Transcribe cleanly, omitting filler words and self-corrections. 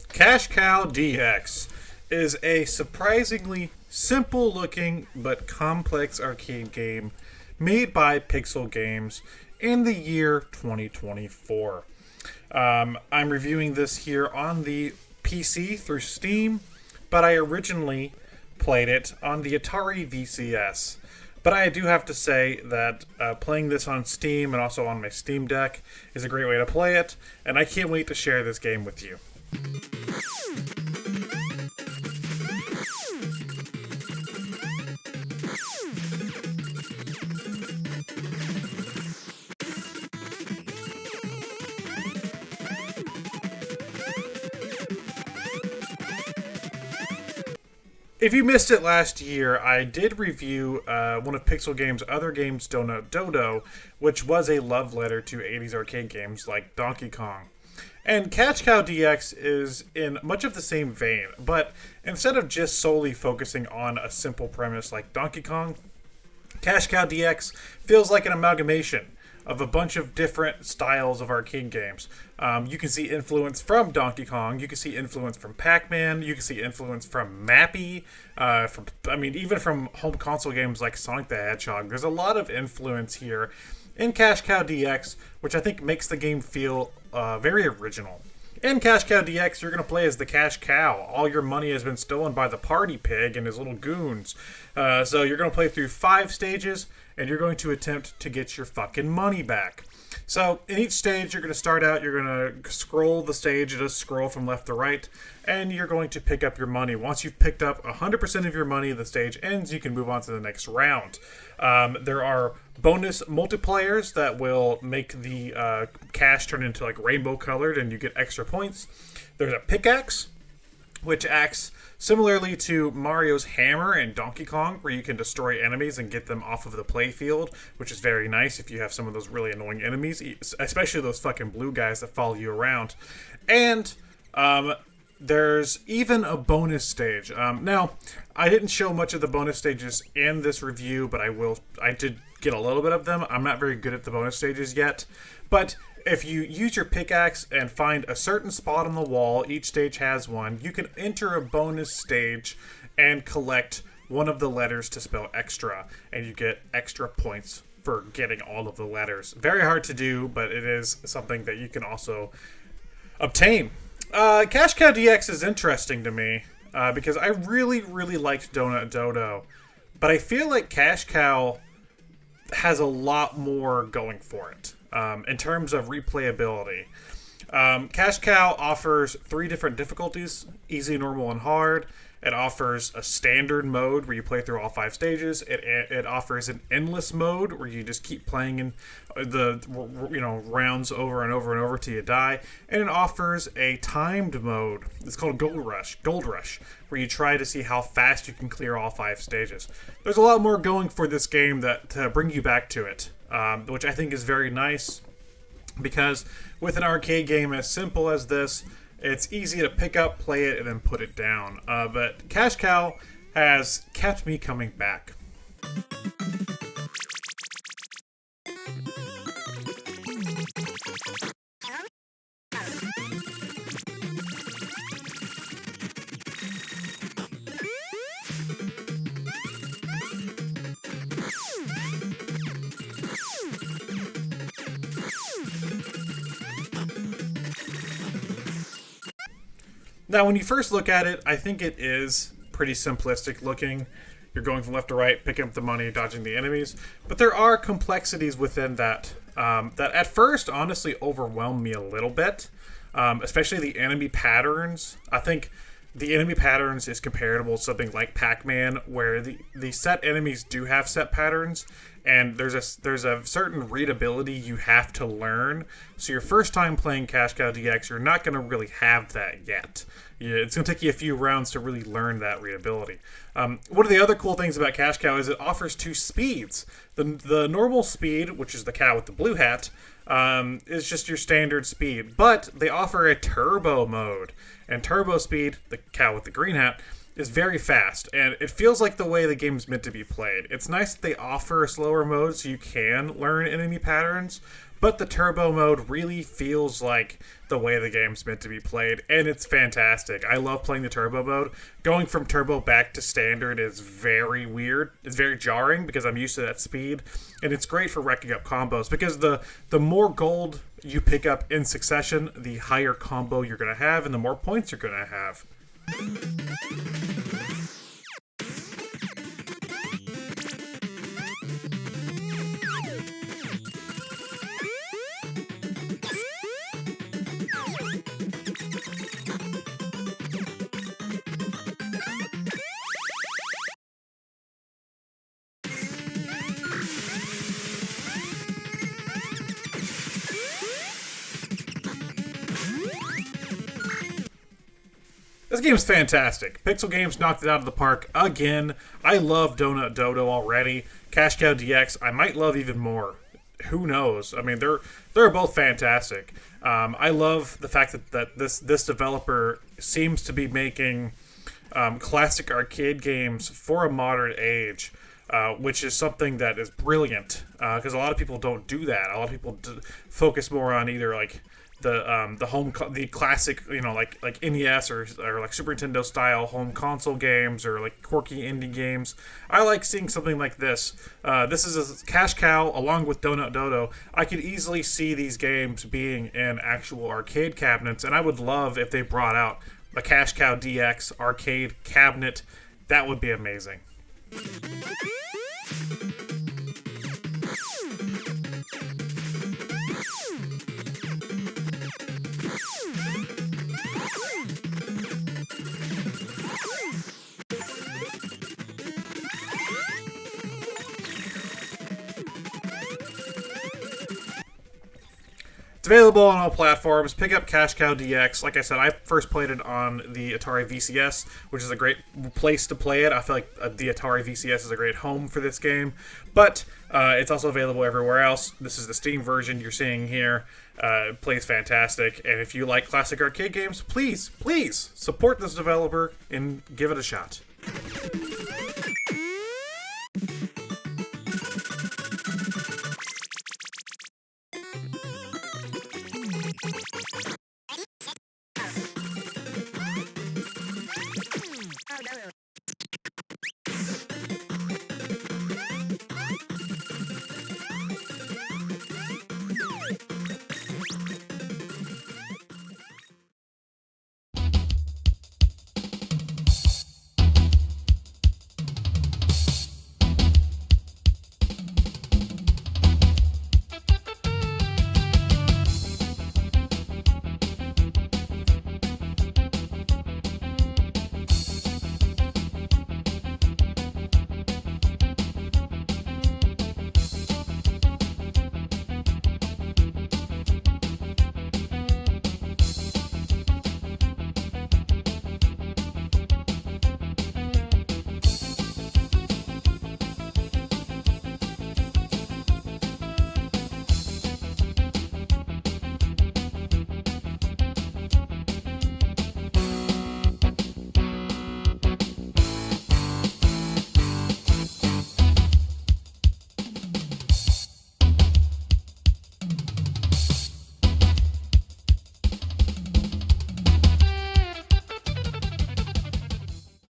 Cash Cow DX is a surprisingly simple looking but complex arcade game made by Pixel Games in the year 2024. I'm reviewing this here on the PC through Steam, but I originally played it on the Atari VCS. But I do have to say that playing this on Steam and also on my Steam Deck is a great way to play it, and I can't wait to share this game with you. If you missed it last year, I did review one of Pixel Games' other games, Donut Dodo, which was a love letter to 80s arcade games like Donkey Kong. And Cash Cow DX is in much of the same vein, but instead of just solely focusing on a simple premise like Donkey Kong, Cash Cow DX feels like an amalgamation of a bunch of different styles of arcade games. You can see influence from Donkey Kong, you can see influence from Pac-Man, you can see influence from Mappy, even from home console games like Sonic the Hedgehog. There's a lot of influence here in Cash Cow DX, which I think makes the game feel very original. In Cash Cow DX, you're going to play as the Cash Cow. All your money has been stolen by the Party Pig and his little goons. So you're going to play through 5 stages, and you're going to attempt to get your fucking money back. So in each stage, you're going to start out, you're going to scroll the stage, just scroll from left to right, and you're going to pick up your money. Once you've picked up 100% of your money, the stage ends, you can move on to the next round. There are bonus multipliers that will make the cash turn into like rainbow colored and you get extra points. There's a pickaxe, which acts similarly to Mario's hammer in Donkey Kong, where you can destroy enemies and get them off of the playfield, which is very nice if you have some of those really annoying enemies, especially those fucking blue guys that follow you around. And there's even a bonus stage. Now, I didn't show much of the bonus stages in this review, but I did get a little bit of them. I'm not very good at the bonus stages yet, but if you use your pickaxe and find a certain spot on the wall, each stage has one, you can enter a bonus stage and collect one of the letters to spell extra, and you get extra points for getting all of the letters. Very hard to do, but it is something that you can also obtain. Cash Cow DX is interesting to me because I really, really liked Donut Dodo, but I feel like Cash Cow has a lot more going for it in terms of replayability. Cash Cow offers 3 different difficulties: easy, normal, and hard. It offers a standard mode where you play through all 5 stages. It offers an endless mode where you just keep playing in the rounds over and over and over till you die. And it offers a timed mode. It's called Gold Rush, where you try to see how fast you can clear all 5 stages. There's a lot more going for this game to bring you back to it, which I think is very nice, because with an arcade game as simple as this, it's easy to pick up, play it, and then put it down. But Cash Cow has kept me coming back. Now, when you first look at it, I think it is pretty simplistic looking. You're going from left to right, picking up the money, dodging the enemies. But there are complexities within that that at first honestly overwhelmed me a little bit, especially the enemy patterns. I think the enemy patterns is comparable to something like Pac-Man, where the set enemies do have set patterns, and there's a certain readability you have to learn. So your first time playing Cash Cow DX, you're not going to really have that yet. It's going to take you a few rounds to really learn that readability. One of the other cool things about Cash Cow is it offers 2 speeds. The normal speed, which is the cow with the blue hat, is just your standard speed, but they offer a turbo mode. And turbo speed, the cow with the green hat, is very fast, and it feels like the way the game's meant to be played. It's nice that they offer a slower mode so you can learn enemy patterns, but the turbo mode really feels like the way the game's meant to be played, and it's fantastic. I love playing the turbo mode. Going from turbo back to standard is very weird. It's very jarring because I'm used to that speed, and it's great for racking up combos because the more gold you pick up in succession, the higher combo you're going to have and the more points you're going to have. This game's fantastic. Pixel Games knocked it out of the park again. I love Donut Dodo already. Cash Cow DX, I might love even more. Who knows? I mean, they're both fantastic. I love the fact that this developer seems to be making classic arcade games for a modern age, which is something that is brilliant because a lot of people don't do that. A lot of people focus more on either like the classic, like NES or like Super Nintendo style home console games or like quirky indie games. I like seeing something like this. This is a cash cow along with Donut Dodo. I could easily see these games being in actual arcade cabinets, and I would love if they brought out a Cash Cow DX arcade cabinet. That would be amazing. It's available on all platforms. Pick up Cash Cow DX. Like I said, I first played it on the Atari VCS, which is a great place to play it. I feel like the Atari VCS is a great home for this game. But it's also available everywhere else. This is the Steam version you're seeing here. It plays fantastic. And if you like classic arcade games, please support this developer and give it a shot.